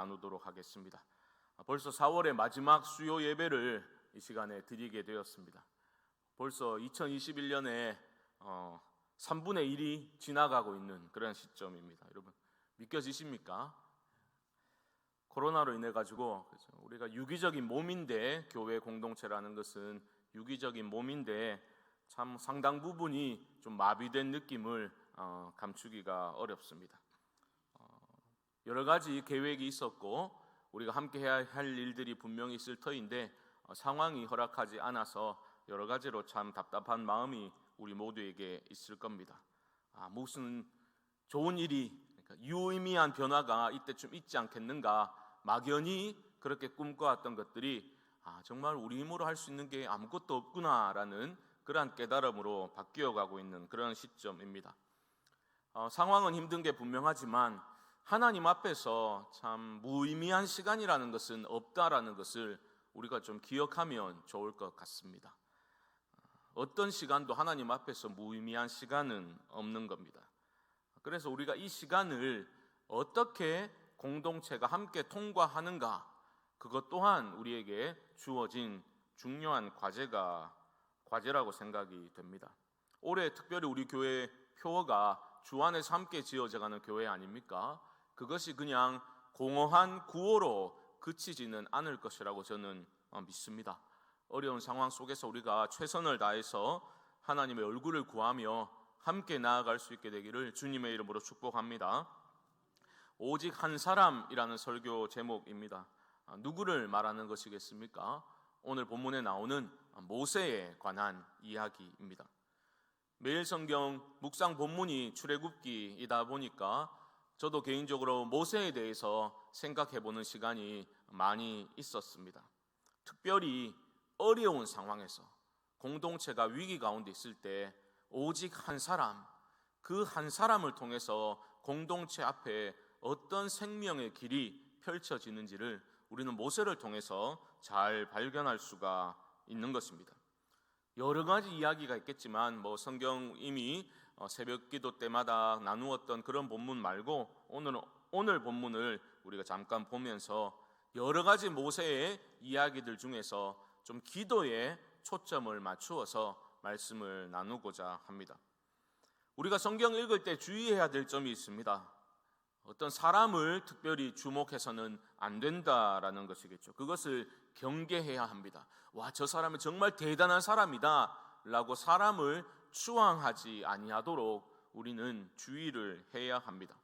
나누도록 하겠습니다. 벌써 4월의 마지막 수요 예배를 이 시간에 드리게 되었습니다. 벌써 2021년에 3분의 1이 지나가고 있는 그런 시점입니다. 여러분 믿겨지십니까? 코로나로 인해 가지고 우리가 유기적인 몸인데, 교회 공동체라는 것은 유기적인 몸인데 참 상당 부분이 좀 마비된 느낌을 감추기가 어렵습니다. 여러 가지 계획이 있었고 우리가 함께 해야 할 일들이 분명히 있을 터인데 상황이 허락하지 않아서 여러 가지로 참 답답한 마음이 우리 모두에게 있을 겁니다. 무슨 좋은 일이, 그러니까 유의미한 변화가 이때쯤 있지 않겠는가, 막연히 그렇게 꿈꿔왔던 것들이 정말 우리 힘으로 할 수 있는 게 아무것도 없구나라는 그러한 깨달음으로 바뀌어가고 있는 그런 시점입니다. 상황은 힘든 게 분명하지만 하나님 앞에서 참 무의미한 시간이라는 것은 없다라는 것을 우리가 좀 기억하면 좋을 것 같습니다. 어떤 시간도 하나님 앞에서 무의미한 시간은 없는 겁니다. 그래서 우리가 이 시간을 어떻게 공동체가 함께 통과하는가, 그것 또한 우리에게 주어진 중요한 과제라고 생각이 됩니다. 올해 특별히 우리 교회 표어가 주 안에서 함께 지어져가는 교회 아닙니까? 그것이 그냥 공허한 구호로 그치지는 않을 것이라고 저는 믿습니다. 어려운 상황 속에서 우리가 최선을 다해서 하나님의 얼굴을 구하며 함께 나아갈 수 있게 되기를 주님의 이름으로 축복합니다. 오직 한 사람이라는 설교 제목입니다. 누구를 말하는 것이겠습니까? 오늘 본문에 나오는 모세에 관한 이야기입니다. 매일 성경 묵상 본문이 출애굽기이다 보니까 저도 개인적으로 모세에 대해서 생각해보는 시간이 많이 있었습니다. 특별히 어려운 상황에서 공동체가 위기 가운데 있을 때 오직 한 사람, 그 한 사람을 통해서 공동체 앞에 어떤 생명의 길이 펼쳐지는지를 우리는 모세를 통해서 잘 발견할 수가 있는 것입니다. 여러 가지 이야기가 있겠지만 성경 이미 새벽 기도 때마다 나누었던 그런 본문 말고 오늘 본문을 우리가 잠깐 보면서 여러 가지 모세의 이야기들 중에서 좀 기도에 초점을 맞추어서 말씀을 나누고자 합니다. 우리가 성경 읽을 때 주의해야 될 점이 있습니다. 어떤 사람을 특별히 주목해서는 안 된다라는 것이겠죠. 그것을 경계해야 합니다. 저 사람은 정말 대단한 사람이다 라고 사람을 추앙하지 아니하도록 우리는 주의를 해야 합니다.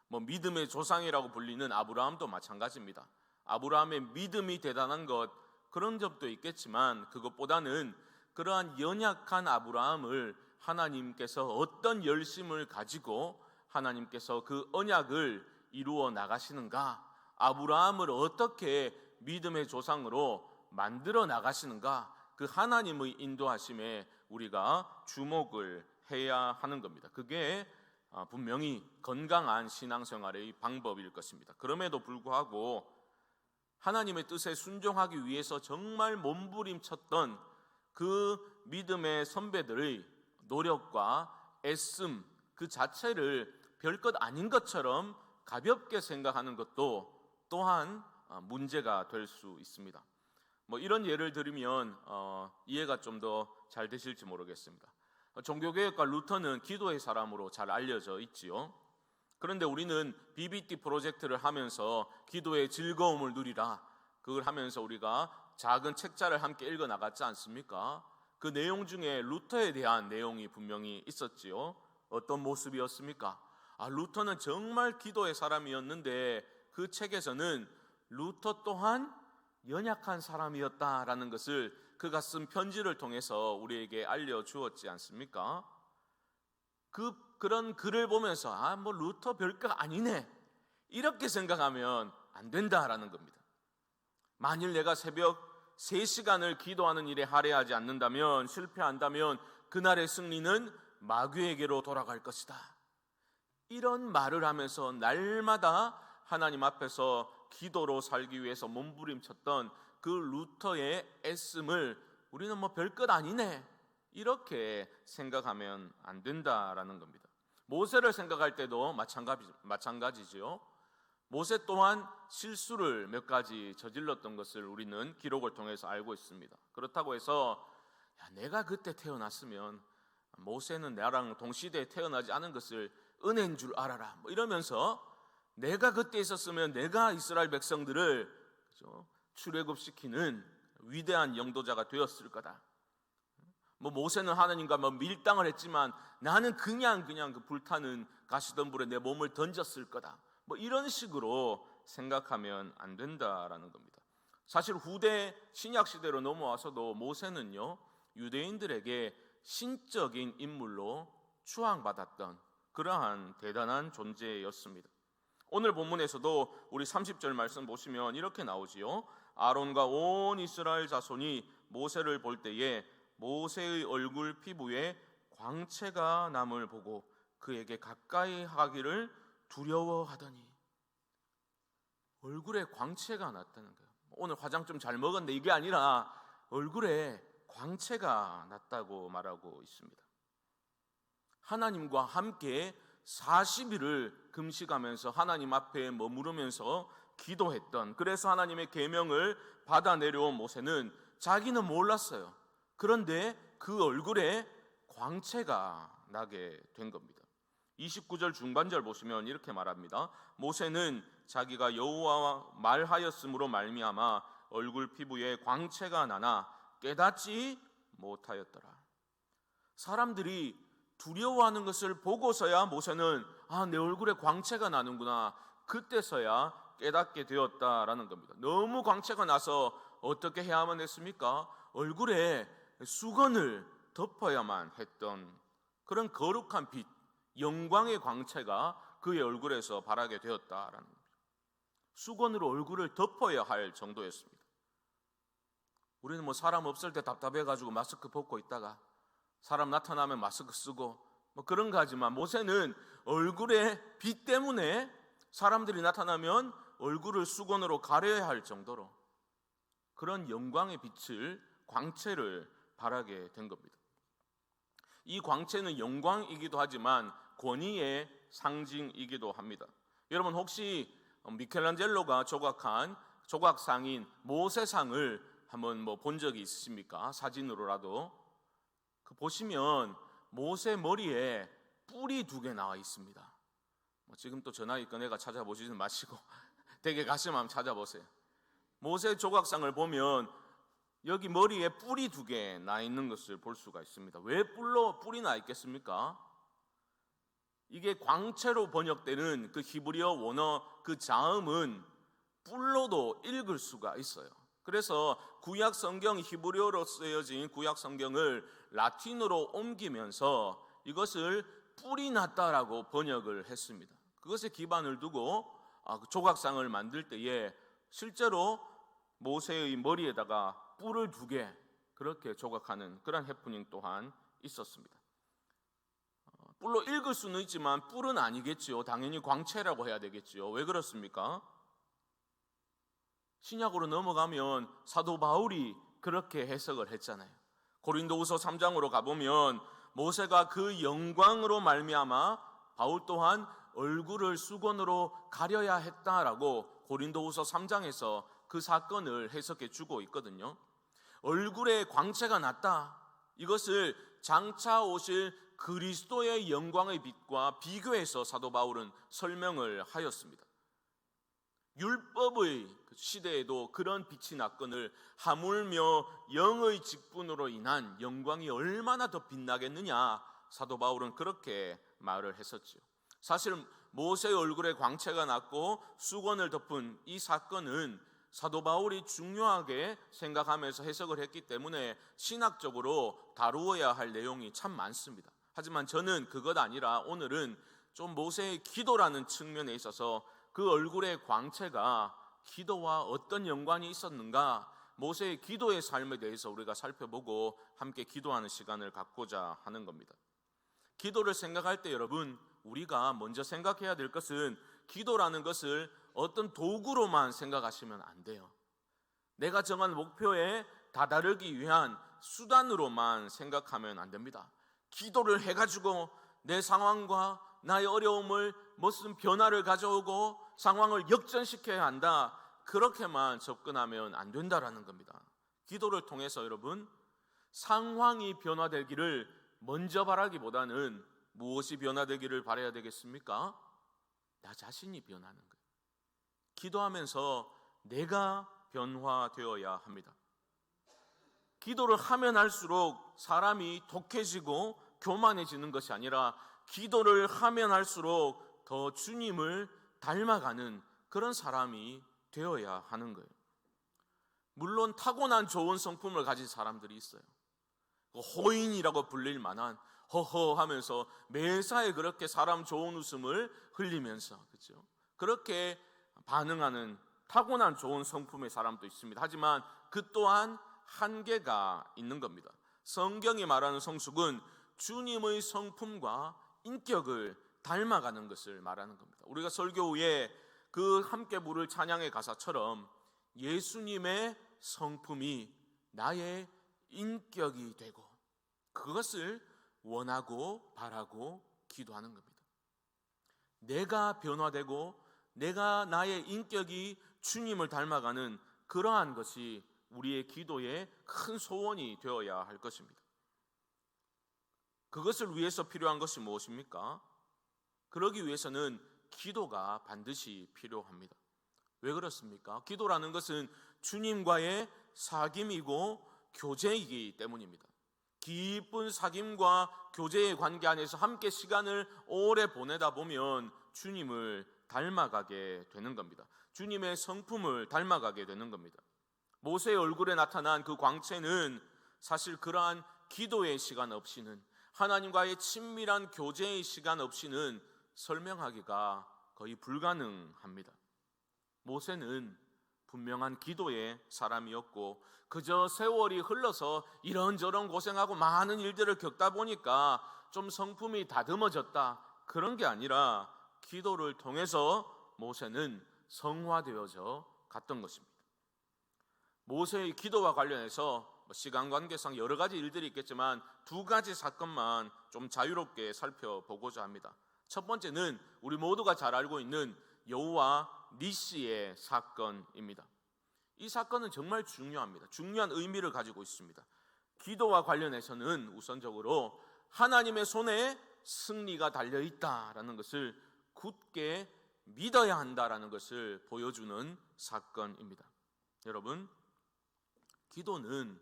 믿음의 조상이라고 불리는 아브라함도 마찬가지입니다. 아브라함의 믿음이 대단한 것, 그런 점도 있겠지만 그것보다는 그러한 연약한 아브라함을 하나님께서 어떤 열심을 가지고 하나님께서 그 언약을 이루어 나가시는가, 아브라함을 어떻게 믿음의 조상으로 만들어 나가시는가, 그 하나님의 인도하심에 우리가 주목을 해야 하는 겁니다. 그게 분명히 건강한 신앙생활의 방법일 것입니다. 그럼에도 불구하고 하나님의 뜻에 순종하기 위해서 정말 몸부림쳤던 그 믿음의 선배들의 노력과 애씀 그 자체를 별것 아닌 것처럼 가볍게 생각하는 것도 또한 문제가 될 수 있습니다. 이런 예를 들으면 이해가 좀 더 잘 되실지 모르겠습니다. 종교개혁가 루터는 기도의 사람으로 잘 알려져 있지요. 그런데 우리는 BBT 프로젝트를 하면서 기도의 즐거움을 누리라, 그걸 하면서 우리가 작은 책자를 함께 읽어 나갔지 않습니까? 그 내용 중에 루터에 대한 내용이 분명히 있었지요. 어떤 모습이었습니까? 루터는 정말 기도의 사람이었는데 그 책에서는 루터 또한 연약한 사람이었다라는 것을 그가 쓴 편지를 통해서 우리에게 알려주었지 않습니까? 그런 글을 보면서 루터 별거 아니네 이렇게 생각하면 안 된다라는 겁니다. 만일 내가 새벽 3시간을 기도하는 일에 할애하지 않는다면, 실패한다면 그날의 승리는 마귀에게로 돌아갈 것이다. 이런 말을 하면서 날마다 하나님 앞에서 기도로 살기 위해서 몸부림쳤던 그 루터의 애씀을 우리는 별것 아니네 이렇게 생각하면 안 된다라는 겁니다. 모세를 생각할 때도 마찬가지지요. 모세 또한 실수를 몇 가지 저질렀던 것을 우리는 기록을 통해서 알고 있습니다. 그렇다고 해서 내가 그때 태어났으면 모세는 나랑 동시대에 태어나지 않은 것을 은혜인 줄 알아라 이러면서 내가 그때 있었으면 내가 이스라엘 백성들을 출애굽시키는 위대한 영도자가 되었을 거다. 모세는 하나님과 밀당을 했지만 나는 그냥 그 불타는 가시덤불에 내 몸을 던졌을 거다. 이런 식으로 생각하면 안 된다라는 겁니다. 사실 후대 신약 시대로 넘어와서도 모세는요, 유대인들에게 신적인 인물로 추앙받았던 그러한 대단한 존재였습니다. 오늘 본문에서도 우리 30절 말씀 보시면 이렇게 나오지요. 아론과 온 이스라엘 자손이 모세를 볼 때에 모세의 얼굴 피부에 광채가 남을 보고 그에게 가까이 하기를 두려워하더니. 얼굴에 광채가 났다는 거예요. 오늘 화장 좀 잘 먹었는데 이게 아니라 얼굴에 광채가 났다고 말하고 있습니다. 하나님과 함께 40일을 금식하면서 하나님 앞에 머무르면서 기도했던, 그래서 하나님의 계명을 받아 내려온 모세는 자기는 몰랐어요. 그런데 그 얼굴에 광채가 나게 된 겁니다. 29절 중반절 보시면 이렇게 말합니다. 모세는 자기가 여호와와 말하였으므로 말미암아 얼굴 피부에 광채가 나나 깨닫지 못하였더라. 사람들이 두려워하는 것을 보고서야 모세는 내 얼굴에 광채가 나는구나, 그때서야 깨닫게 되었다라는 겁니다. 너무 광채가 나서 어떻게 해야만 했습니까? 얼굴에 수건을 덮어야만 했던 그런 거룩한 빛, 영광의 광채가 그의 얼굴에서 발하게 되었다라는 겁니다. 수건으로 얼굴을 덮어야 할 정도였습니다. 우리는 사람 없을 때 답답해가지고 마스크 벗고 있다가 사람 나타나면 마스크 쓰고 그런 거 하지만 모세는 얼굴의 빛 때문에 사람들이 나타나면 얼굴을 수건으로 가려야 할 정도로 그런 영광의 빛을, 광채를 발하게 된 겁니다. 이 광채는 영광이기도 하지만 권위의 상징이기도 합니다. 여러분 혹시 미켈란젤로가 조각한 조각상인 모세상을 한번 본 적이 있으십니까? 사진으로라도. 보시면 모세 머리에 뿔이 2개 나와 있습니다. 지금 또 전화기 꺼내가 찾아보시지 마시고 댁에 가시면 한번 찾아보세요. 모세 조각상을 보면 여기 머리에 뿔이 2개 나 있는 것을 볼 수가 있습니다. 왜 뿔이 나 있겠습니까? 이게 광채로 번역되는 그 히브리어 원어 그 자음은 뿔로도 읽을 수가 있어요. 그래서 구약 성경, 히브리어로 쓰여진 구약 성경을 라틴어로 옮기면서 이것을 뿔이 났다라고 번역을 했습니다. 그것에 기반을 두고 조각상을 만들 때에 실제로 모세의 머리에다가 뿔을 2개 그렇게 조각하는 그런 해프닝 또한 있었습니다. 뿔로 읽을 수는 있지만 뿔은 아니겠지요. 당연히 광채라고 해야 되겠지요. 왜 그렇습니까? 신약으로 넘어가면 사도 바울이 그렇게 해석을 했잖아요. 고린도후서 3장으로 가보면 모세가 그 영광으로 말미암아 바울 또한 얼굴을 수건으로 가려야 했다라고 고린도후서 3장에서 그 사건을 해석해 주고 있거든요. 얼굴에 광채가 났다, 이것을 장차 오실 그리스도의 영광의 빛과 비교해서 사도 바울은 설명을 하였습니다. 율법의 시대에도 그런 빛이 났거늘 하물며 영의 직분으로 인한 영광이 얼마나 더 빛나겠느냐, 사도 바울은 그렇게 말을 했었지요. 사실 모세의 얼굴에 광채가 났고 수건을 덮은 이 사건은 사도 바울이 중요하게 생각하면서 해석을 했기 때문에 신학적으로 다루어야 할 내용이 참 많습니다. 하지만 저는 그것 아니라 오늘은 좀 모세의 기도라는 측면에 있어서 그 얼굴의 광채가 기도와 어떤 연관이 있었는가, 모세의 기도의 삶에 대해서 우리가 살펴보고 함께 기도하는 시간을 갖고자 하는 겁니다. 기도를 생각할 때 여러분, 우리가 먼저 생각해야 될 것은 기도라는 것을 어떤 도구로만 생각하시면 안 돼요. 내가 정한 목표에 다다르기 위한 수단으로만 생각하면 안 됩니다. 기도를 해가지고 내 상황과 나의 어려움을 무슨 변화를 가져오고 상황을 역전시켜야 한다, 그렇게만 접근하면 안 된다라는 겁니다. 기도를 통해서 여러분, 상황이 변화되기를 먼저 바라기보다는 무엇이 변화되기를 바라야 되겠습니까? 나 자신이 변하는 거예요. 기도하면서 내가 변화되어야 합니다. 기도를 하면 할수록 사람이 독해지고 교만해지는 것이 아니라 기도를 하면 할수록 더 주님을 닮아가는 그런 사람이 되어야 하는 거예요. 물론 타고난 좋은 성품을 가진 사람들이 있어요. 호인이라고 불릴 만한, 허허하면서 매사에 그렇게 사람 좋은 웃음을 흘리면서, 그렇죠? 그렇게 반응하는 타고난 좋은 성품의 사람도 있습니다. 하지만 그 또한 한계가 있는 겁니다. 성경이 말하는 성숙은 주님의 성품과 인격을 닮아가는 것을 말하는 겁니다. 우리가 설교 후에 그 함께 부를 찬양의 가사처럼 예수님의 성품이 나의 인격이 되고 그것을 원하고 바라고 기도하는 겁니다. 내가 변화되고 내가 나의 인격이 주님을 닮아가는 그러한 것이 우리의 기도의 큰 소원이 되어야 할 것입니다. 그것을 위해서 필요한 것이 무엇입니까? 그러기 위해서는 기도가 반드시 필요합니다. 왜 그렇습니까? 기도라는 것은 주님과의 사귐이고 교제이기 때문입니다. 깊은 사귐과 교제의 관계 안에서 함께 시간을 오래 보내다 보면 주님을 닮아가게 되는 겁니다. 주님의 성품을 닮아가게 되는 겁니다. 모세의 얼굴에 나타난 그 광채는 사실 그러한 기도의 시간 없이는, 하나님과의 친밀한 교제의 시간 없이는 설명하기가 거의 불가능합니다. 모세는 분명한 기도의 사람이었고 그저 세월이 흘러서 이런저런 고생하고 많은 일들을 겪다 보니까 좀 성품이 다듬어졌다, 그런 게 아니라 기도를 통해서 모세는 성화되어져 갔던 것입니다. 모세의 기도와 관련해서 시간 관계상 여러 가지 일들이 있겠지만 두 가지 사건만 좀 자유롭게 살펴보고자 합니다. 첫 번째는 우리 모두가 잘 알고 있는 여호와 니시의 사건입니다. 이 사건은 정말 중요합니다. 중요한 의미를 가지고 있습니다. 기도와 관련해서는 우선적으로 하나님의 손에 승리가 달려있다라는 것을 굳게 믿어야 한다라는 것을 보여주는 사건입니다. 여러분, 기도는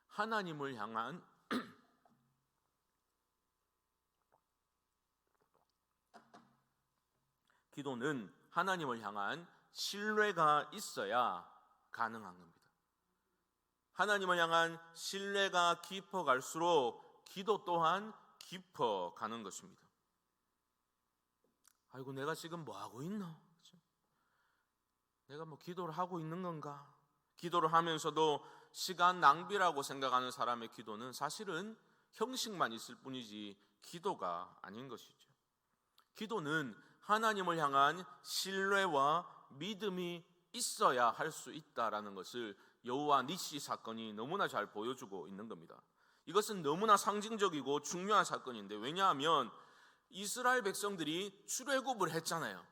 하나님을 향한 기도는 하나님을 향한 신뢰가 있어야 가능한 겁니다. 하나님을 향한 신뢰가 깊어갈수록 기도 또한 깊어가는 것입니다. 아이고, 내가 지금 뭐 하고 있나? 내가 뭐 기도를 하고 있는 건가? 기도를 하면서도 시간 낭비라고 생각하는 사람의 기도는 사실은 형식만 있을 뿐이지 기도가 아닌 것이죠. 기도는 하나님을 향한 신뢰와 믿음이 있어야 할 수 있다라는 것을 여호와 니시 사건이 너무나 잘 보여주고 있는 겁니다. 이것은 너무나 상징적이고 중요한 사건인데, 왜냐하면 이스라엘 백성들이 출애굽을 했잖아요.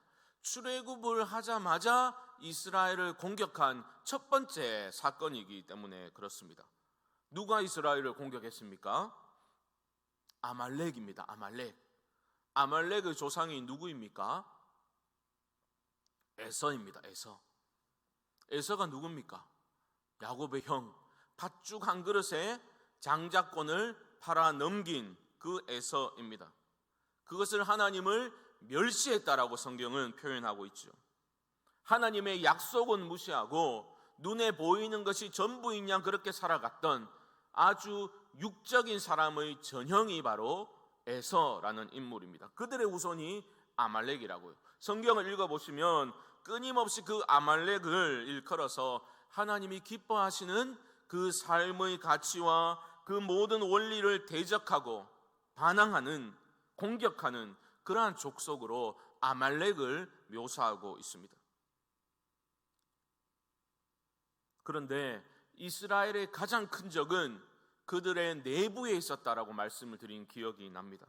출애굽을 하자마자 이스라엘을 공격한 첫 번째 사건이기 때문에 그렇습니다. 누가 이스라엘을 공격했습니까? 아말렉입니다. 아말렉의 조상이 누구입니까? 에서입니다. 에서가 누굽니까? 야곱의 형, 팥죽 한 그릇에 장자권을 팔아 넘긴 그 에서입니다. 그것을 하나님을 멸시했다라고 성경은 표현하고 있죠. 하나님의 약속은 무시하고 눈에 보이는 것이 전부인 양 그렇게 살아갔던 아주 육적인 사람의 전형이 바로 에서라는 인물입니다. 그들의 후손이 아말렉이라고요. 성경을 읽어보시면 끊임없이 그 아말렉을 일컬어서 하나님이 기뻐하시는 그 삶의 가치와 그 모든 원리를 대적하고 반항하는, 공격하는 그러한 족속으로 아말렉을 묘사하고 있습니다. 그런데 이스라엘의 가장 큰 적은 그들의 내부에 있었다라고 말씀을 드린 기억이 납니다.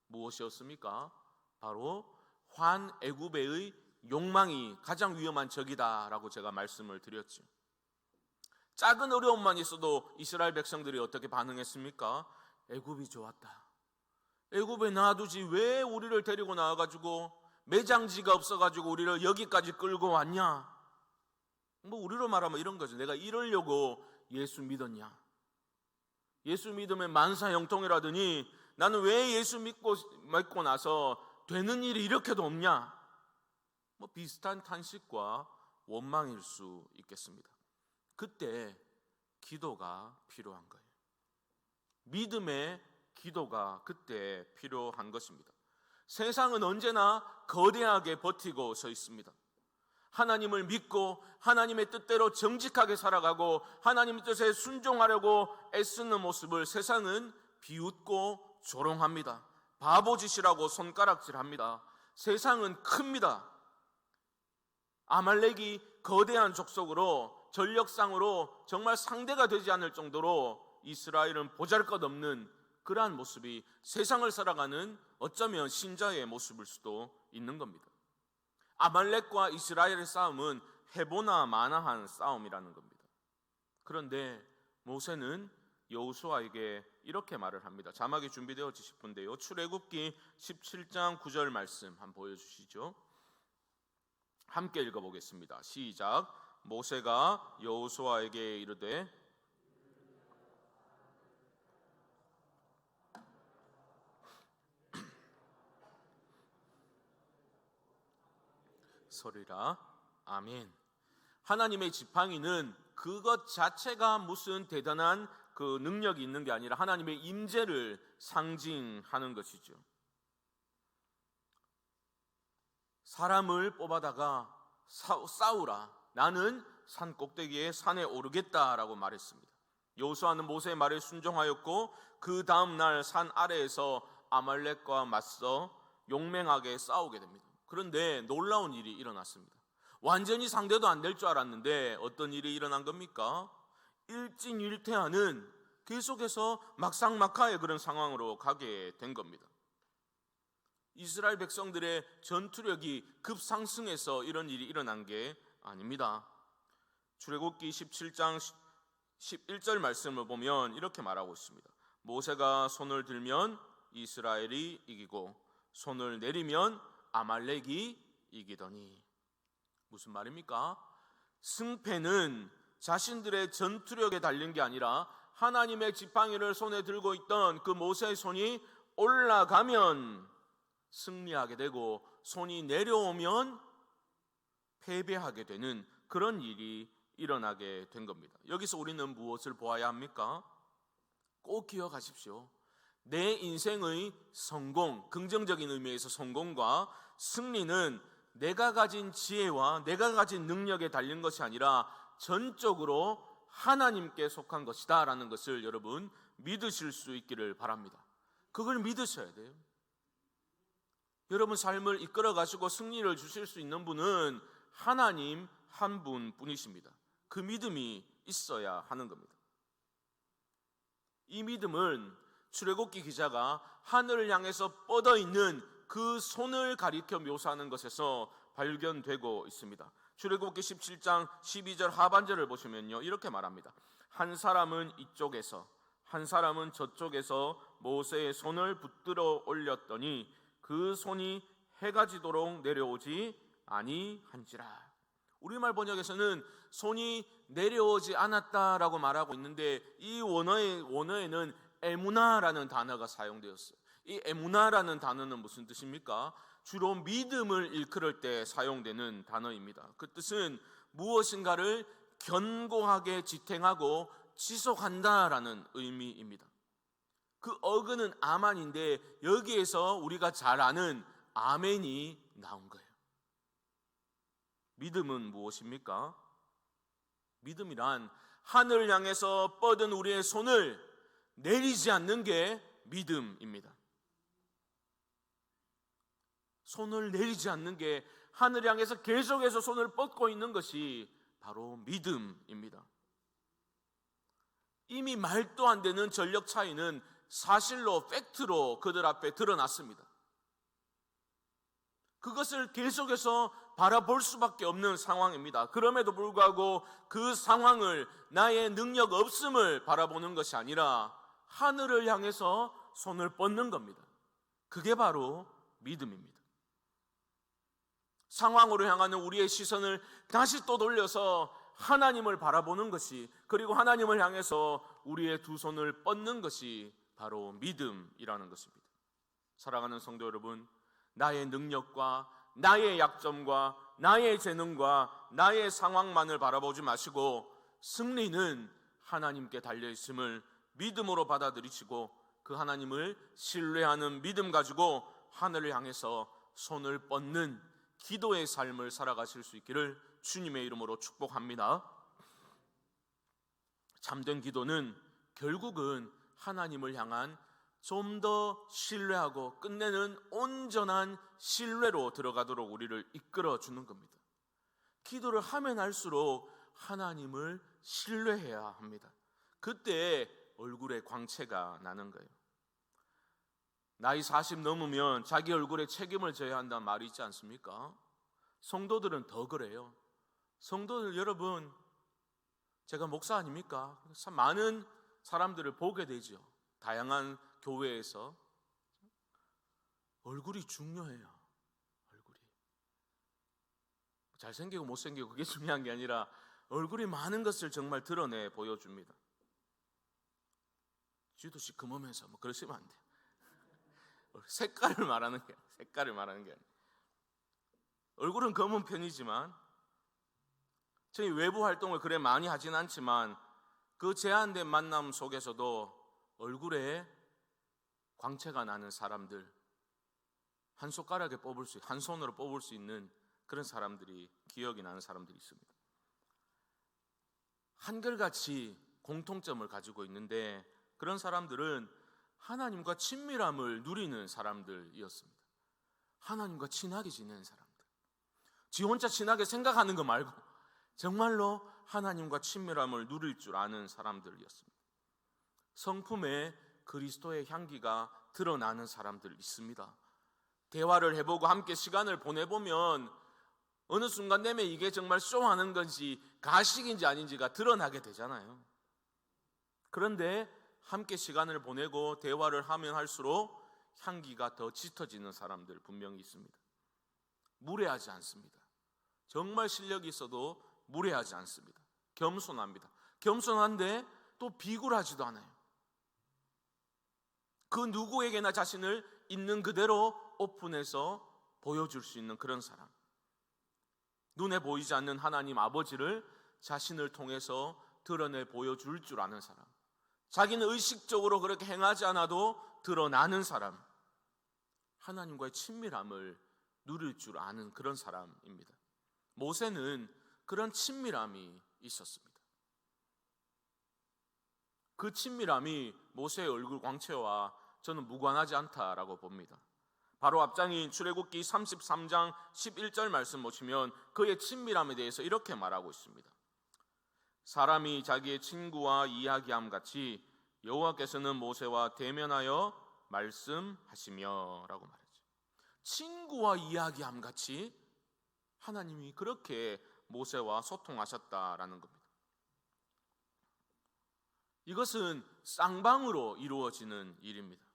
무엇이었습니까? 바로 환애굽의 욕망이 가장 위험한 적이다라고 제가 말씀을 드렸죠. 작은 어려움만 있어도 이스라엘 백성들이 어떻게 반응했습니까? 애굽이 좋았다. 애굽에 놔두지 왜 우리를 데리고 나와가지고 매장지가 없어가지고 우리를 여기까지 끌고 왔냐? 뭐 우리로 말하면 이런 거죠. 내가 이러려고 예수 믿었냐? 예수 믿으면 만사형통이라더니 나는 왜 예수 믿고 나서 되는 일이 이렇게도 없냐? 뭐 비슷한 탄식과 원망일 수 있겠습니다. 그때 기도가 필요한 거예요. 믿음의 기도가 그때 필요한 것입니다. 세상은 언제나 거대하게 버티고 서 있습니다. 하나님을 믿고 하나님의 뜻대로 정직하게 살아가고 하나님의 뜻에 순종하려고 애쓰는 모습을 세상은 비웃고 조롱합니다. 바보짓이라고 손가락질합니다. 세상은 큽니다. 아말렉이 거대한 족속으로 전력상으로 정말 상대가 되지 않을 정도로 이스라엘은 보잘것없는 그러한 모습이 세상을 살아가는 어쩌면 신자의 모습일 수도 있는 겁니다. 아말렉과 이스라엘의 싸움은 해보나 마나한 싸움이라는 겁니다. 그런데 모세는 여호수아에게 이렇게 말을 합니다. 자막이 준비되어 싶은데요. 출애굽기 17장 9절 말씀 한번 보여주시죠. 함께 읽어보겠습니다. 시작. 모세가 여호수아에게 이르되 소리라. 아멘. 하나님의 지팡이는 그것 자체가 무슨 대단한 그 능력이 있는 게 아니라 하나님의 임재를 상징하는 것이죠. 사람을 뽑아다가 싸우라. 나는 산 꼭대기에 산에 오르겠다라고 말했습니다. 여호수아는 모세의 말에 순종하였고 그 다음 날 산 아래에서 아말렉과 맞서 용맹하게 싸우게 됩니다. 그런데 놀라운 일이 일어났습니다. 완전히 상대도 안 될 줄 알았는데 어떤 일이 일어난 겁니까? 일진일퇴하는 계속해서 막상막하의 그런 상황으로 가게 된 겁니다. 이스라엘 백성들의 전투력이 급상승해서 이런 일이 일어난 게 아닙니다. 출애굽기 17장 11절 말씀을 보면 이렇게 말하고 있습니다. 모세가 손을 들면 이스라엘이 이기고 손을 내리면 아말렉이 이기더니. 무슨 말입니까? 승패는 자신들의 전투력에 달린 게 아니라 하나님의 지팡이를 손에 들고 있던 그 모세의 손이 올라가면 승리하게 되고 손이 내려오면 패배하게 되는 그런 일이 일어나게 된 겁니다. 여기서 우리는 무엇을 보아야 합니까? 꼭 기억하십시오. 내 인생의 성공, 긍정적인 의미에서 성공과 승리는 내가 가진 지혜와 내가 가진 능력에 달린 것이 아니라 전적으로 하나님께 속한 것이다 라는 것을 여러분 믿으실 수 있기를 바랍니다. 그걸 믿으셔야 돼요. 여러분 삶을 이끌어 가시고 승리를 주실 수 있는 분은 하나님 한 분뿐이십니다. 그 믿음이 있어야 하는 겁니다. 이 믿음은 출애굽기 기자가 하늘을 향해서 뻗어 있는 그 손을 가리켜 묘사하는 것에서 발견되고 있습니다. 출애굽기 17장 12절 하반절을 보시면요 이렇게 말합니다. 한 사람은 이쪽에서 한 사람은 저쪽에서 모세의 손을 붙들어 올렸더니 그 손이 해가 지도록 내려오지 아니한지라. 우리말 번역에서는 손이 내려오지 않았다라고 말하고 있는데 이 원어에는 에무나라는 단어가 사용되었어요. 이 에무나라는 단어는 무슨 뜻입니까? 주로 믿음을 일컬을 때 사용되는 단어입니다. 그 뜻은 무엇인가를 견고하게 지탱하고 지속한다라는 의미입니다. 그 어근은 아만인데 여기에서 우리가 잘 아는 아멘이 나온 거예요. 믿음은 무엇입니까? 믿음이란 하늘을 향해서 뻗은 우리의 손을 내리지 않는 게 믿음입니다. 손을 내리지 않는 게 하늘 향해서 계속해서 손을 뻗고 있는 것이 바로 믿음입니다. 이미 말도 안 되는 전력 차이는 사실로 팩트로 그들 앞에 드러났습니다. 그것을 계속해서 바라볼 수밖에 없는 상황입니다. 그럼에도 불구하고 그 상황을 나의 능력 없음을 바라보는 것이 아니라 하늘을 향해서 손을 뻗는 겁니다. 그게 바로 믿음입니다. 상황으로 향하는 우리의 시선을 다시 또 돌려서 하나님을 바라보는 것이, 그리고 하나님을 향해서 우리의 두 손을 뻗는 것이 바로 믿음이라는 것입니다. 사랑하는 성도 여러분, 나의 능력과 나의 약점과 나의 재능과 나의 상황만을 바라보지 마시고 승리는 하나님께 달려있음을 믿음으로 받아들이시고 그 하나님을 신뢰하는 믿음 가지고 하늘을 향해서 손을 뻗는 기도의 삶을 살아가실 수 있기를 주님의 이름으로 축복합니다. 참된 기도는 결국은 하나님을 향한 좀 더 신뢰하고 끝내는 온전한 신뢰로 들어가도록 우리를 이끌어주는 겁니다. 기도를 하면 할수록 하나님을 신뢰해야 합니다. 그때 얼굴에 광채가 나는 거예요. 나이 40 넘으면 자기 얼굴에 책임을 져야 한다는 말이 있지 않습니까? 성도들은 더 그래요. 성도들 여러분, 제가 목사 아닙니까? 참 많은 사람들을 보게 되죠. 다양한 교회에서. 얼굴이 중요해요. 얼굴이 잘생기고 못생기고 그게 중요한 게 아니라 얼굴이 많은 것을 정말 드러내 보여줍니다. 지도씨 금하면서 뭐 그러시면 안 돼요. 색깔을 말하는 게 아니에요. 얼굴은 검은 편이지만 저희 외부 활동을 그래 많이 하진 않지만 그 제한된 만남 속에서도 얼굴에 광채가 나는 사람들, 한 손으로 뽑을 수 있는 그런 사람들이, 기억이 나는 사람들이 있습니다. 한결같이 공통점을 가지고 있는데 그런 사람들은 하나님과 친밀함을 누리는 사람들이었습니다. 하나님과 친하게 지내는 사람들. 지 혼자 친하게 생각하는 거 말고 정말로 하나님과 친밀함을 누릴 줄 아는 사람들이었습니다. 성품에 그리스도의 향기가 드러나는 사람들 있습니다. 대화를 해보고 함께 시간을 보내보면 어느 순간 되면 이게 정말 쇼하는 건지 가식인지 아닌지가 드러나게 되잖아요. 그런데 함께 시간을 보내고 대화를 하면 할수록 향기가 더 짙어지는 사람들 분명히 있습니다. 무례하지 않습니다. 정말 실력이 있어도 무례하지 않습니다. 겸손합니다. 겸손한데 또 비굴하지도 않아요. 그 누구에게나 자신을 있는 그대로 오픈해서 보여줄 수 있는 그런 사람. 눈에 보이지 않는 하나님 아버지를 자신을 통해서 드러내 보여줄 줄 아는 사람. 자기는 의식적으로 그렇게 행하지 않아도 드러나는 사람. 하나님과의 친밀함을 누릴 줄 아는 그런 사람입니다. 모세는 그런 친밀함이 있었습니다. 그 친밀함이 모세의 얼굴 광채와 저는 무관하지 않다라고 봅니다. 바로 앞장인 출애굽기 33장 11절 말씀 보시면 그의 친밀함에 대해서 이렇게 말하고 있습니다. 사람이 자기의 친구와 이야기함 같이 여호와께서는 모세와 대면하여 말씀하시며 라고 말했죠. 친구와 이야기함 같이 하나님이 그렇게 모세와 소통하셨다라는 겁니다. 이것은 쌍방으로 이루어지는 일입니다.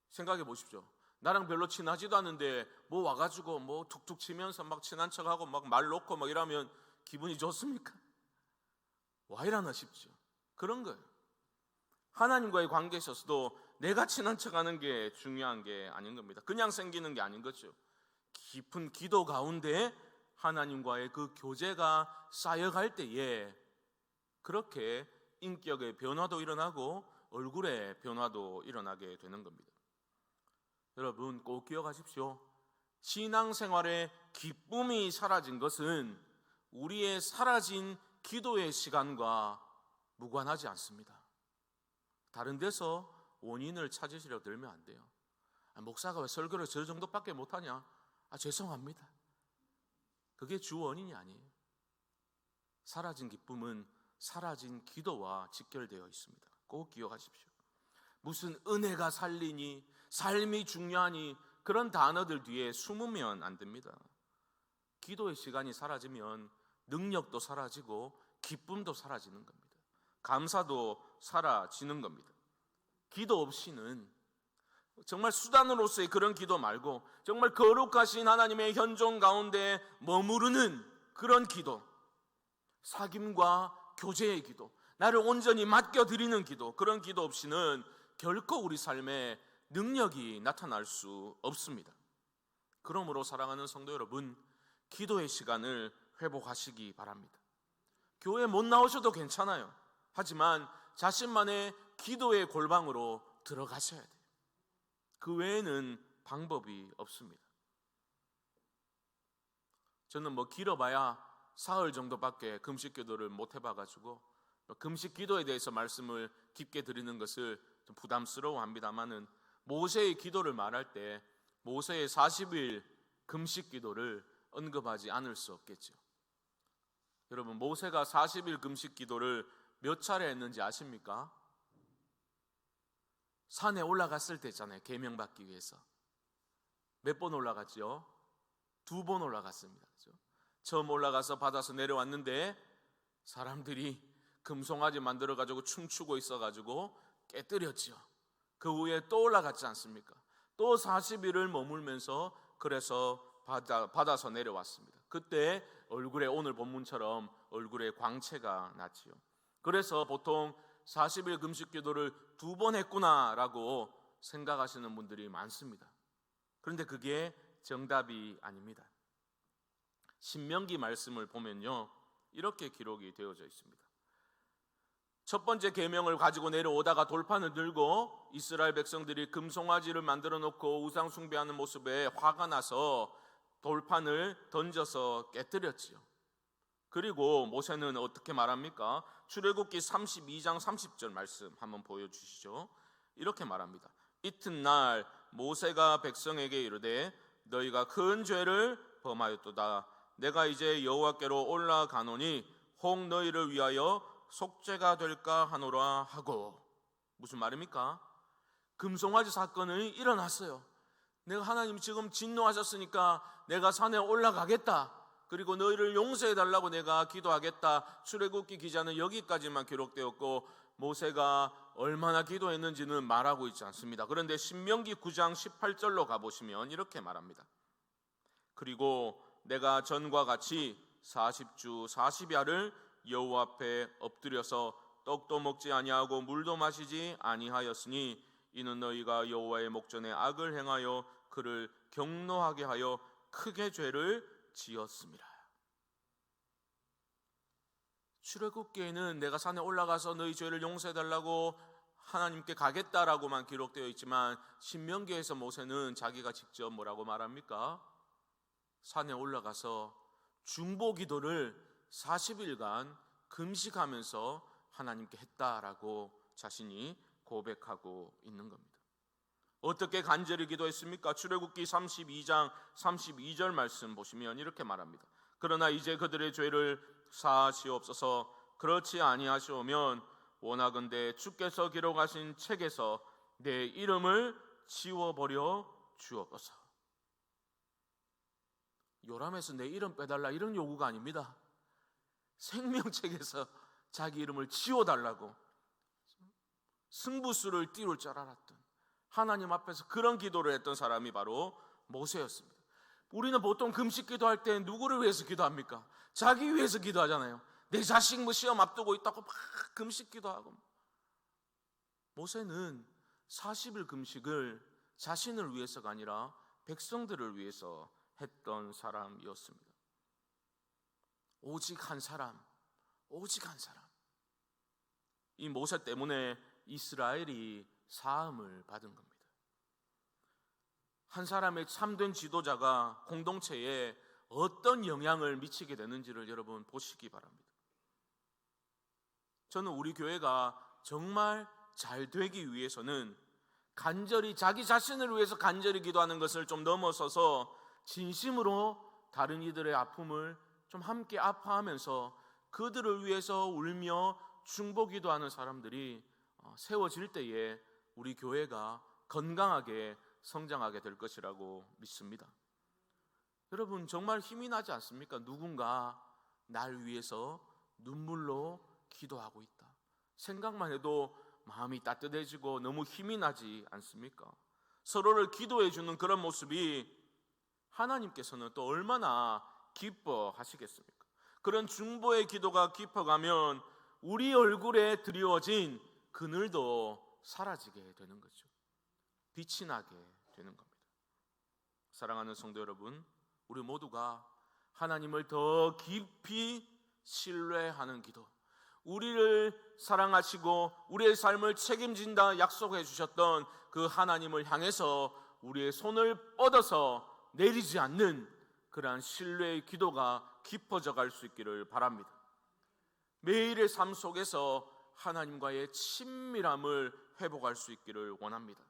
생각해 보십시오. 나랑 별로 친하지도 않은데 뭐 와가지고 뭐 툭툭 치면서 막 친한 척하고 막 말 놓고 막 이러면 기분이 좋습니까? 와 이러나 싶죠. 그런 거예요. 하나님과의 관계에 있어서도 내가 친한 척하는 게 중요한 게 아닌 겁니다. 그냥 생기는 게 아닌 거죠. 깊은 기도 가운데 하나님과의 그 교제가 쌓여갈 때에 그렇게 인격의 변화도 일어나고 얼굴의 변화도 일어나게 되는 겁니다. 여러분 꼭 기억하십시오. 신앙생활의 기쁨이 사라진 것은 우리의 사라진 기도의 시간과 무관하지 않습니다. 다른 데서 원인을 찾으시려고 들면 안 돼요. 목사가 왜 설교를 저 정도밖에 못하냐? 죄송합니다. 그게 주 원인이 아니에요. 사라진 기쁨은 사라진 기도와 직결되어 있습니다. 꼭 기억하십시오. 무슨 은혜가 살리니, 삶이 중요하니 그런 단어들 뒤에 숨으면 안 됩니다. 기도의 시간이 사라지면 능력도 사라지고 기쁨도 사라지는 겁니다. 감사도 사라지는 겁니다. 기도 없이는 정말 수단으로서의 그런 기도 말고 정말 거룩하신 하나님의 현존 가운데 머무르는 그런 기도, 사귐과 교제의 기도, 나를 온전히 맡겨드리는 기도, 그런 기도 없이는 결코 우리 삶에 능력이 나타날 수 없습니다. 그러므로 사랑하는 성도 여러분, 기도의 시간을 회복하시기 바랍니다. 교회 못 나오셔도 괜찮아요. 하지만 자신만의 기도의 골방으로 들어가셔야 돼요. 그 외에는 방법이 없습니다. 저는 길어봐야 사흘 정도밖에 금식 기도를 못 해봐가지고 금식 기도에 대해서 말씀을 깊게 드리는 것을 좀 부담스러워합니다만은, 모세의 기도를 말할 때 모세의 40일 금식 기도를 언급하지 않을 수 없겠죠. 여러분, 모세가 40일 금식 기도를 몇 차례 했는지 아십니까? 산에 올라갔을 때 있잖아요. 계명받기 위해서. 몇 번 올라갔죠? 2번 올라갔습니다. 그렇죠? 처음 올라가서 받아서 내려왔는데 사람들이 금송아지 만들어가지고 춤추고 있어가지고 깨뜨렸죠. 그 후에 또 올라갔지 않습니까? 또 40일을 머물면서 그래서 받아서 내려왔습니다. 그때 얼굴에, 오늘 본문처럼 얼굴에 광채가 났지요. 그래서 보통 40일 금식 기도를 2번 했구나라고 생각하시는 분들이 많습니다. 그런데 그게 정답이 아닙니다. 신명기 말씀을 보면요, 이렇게 기록이 되어져 있습니다. 첫 번째 계명을 가지고 내려오다가 돌판을 들고 이스라엘 백성들이 금송아지를 만들어 놓고 우상 숭배하는 모습에 화가 나서 돌판을 던져서 깨뜨렸지요. 그리고 모세는 어떻게 말합니까? 출애굽기 32장 30절 말씀 한번 보여주시죠. 이렇게 말합니다. 이튿날 모세가 백성에게 이르되 너희가 큰 죄를 범하였도다. 내가 이제 여호와께로 올라가노니 혹 너희를 위하여 속죄가 될까 하노라 하고. 무슨 말입니까? 금송아지 사건이 일어났어요. 내가 하나님 지금 진노하셨으니까 내가 산에 올라가겠다. 그리고 너희를 용서해달라고 내가 기도하겠다. 출애굽기 기자는 여기까지만 기록되었고 모세가 얼마나 기도했는지는 말하고 있지 않습니다. 그런데 신명기 9장 18절로 가보시면 이렇게 말합니다. 그리고 내가 전과 같이 40주 40야를 여호와 앞에 엎드려서 떡도 먹지 아니하고 물도 마시지 아니하였으니 이는 너희가 여호와의 목전에 악을 행하여 그를 경노하게 하여 크게 죄를 지었습니다. 출애굽기에는 내가 산에 올라가서 너희 죄를 용서해달라고 하나님께 가겠다라고만 기록되어 있지만 신명기에서 모세는 자기가 직접 뭐라고 말합니까? 산에 올라가서 중보기도를 40일간 금식하면서 하나님께 했다라고 자신이 고백하고 있는 겁니다. 어떻게 간절히 기도했습니까? 출애굽기 32장 32절 말씀 보시면 이렇게 말합니다. 그러나 이제 그들의 죄를 사하시옵소서. 그렇지 아니하시오면 원하건대 주께서 기록하신 책에서 내 이름을 지워버려 주옵소서. 요람에서 내 이름 빼달라 이런 요구가 아닙니다. 생명책에서 자기 이름을 지워달라고 승부수를 띄울 줄 알았던, 하나님 앞에서 그런 기도를 했던 사람이 바로 모세였습니다. 우리는 보통 금식 기도할 때 누구를 위해서 기도합니까? 자기 위해서 기도하잖아요. 내 자식 시험 앞두고 있다고 막 금식 기도하고. 모세는 40일 금식을 자신을 위해서가 아니라 백성들을 위해서 했던 사람이었습니다. 오직 한 사람, 오직 한 사람. 이 모세 때문에 이스라엘이 사함을 받은 겁니다. 한 사람의 참된 지도자가 공동체에 어떤 영향을 미치게 되는지를 여러분 보시기 바랍니다. 저는 우리 교회가 정말 잘 되기 위해서는 간절히 자기 자신을 위해서 간절히 기도하는 것을 좀 넘어서서 진심으로 다른 이들의 아픔을 좀 함께 아파하면서 그들을 위해서 울며 중보기도하는 사람들이 세워질 때에 우리 교회가 건강하게 성장하게 될 것이라고 믿습니다. 여러분, 정말 힘이 나지 않습니까? 누군가 날 위해서 눈물로 기도하고 있다. 생각만 해도 마음이 따뜻해지고 너무 힘이 나지 않습니까? 서로를 기도해 주는 그런 모습이 하나님께서는 또 얼마나 기뻐하시겠습니까? 그런 중보의 기도가 깊어가면 우리 얼굴에 드리워진 그늘도 사라지게 되는 거죠. 빛이 나게 되는 겁니다. 사랑하는 성도 여러분, 우리 모두가 하나님을 더 깊이 신뢰하는 기도, 우리를 사랑하시고 우리의 삶을 책임진다 약속해 주셨던 그 하나님을 향해서 우리의 손을 뻗어서 내리지 않는 그러한 신뢰의 기도가 깊어져 갈 수 있기를 바랍니다. 매일의 삶 속에서 하나님과의 친밀함을 회복할 수 있기를 원합니다.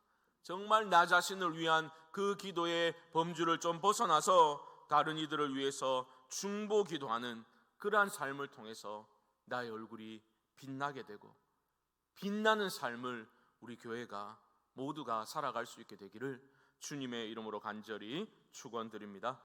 정말 나 자신을 위한 그 기도의 범주를 좀 벗어나서 다른 이들을 위해서 중보 기도하는 그러한 삶을 통해서 나의 얼굴이 빛나게 되고 빛나는 삶을 우리 교회가 모두가 살아갈 수 있게 되기를 주님의 이름으로 간절히 축원드립니다.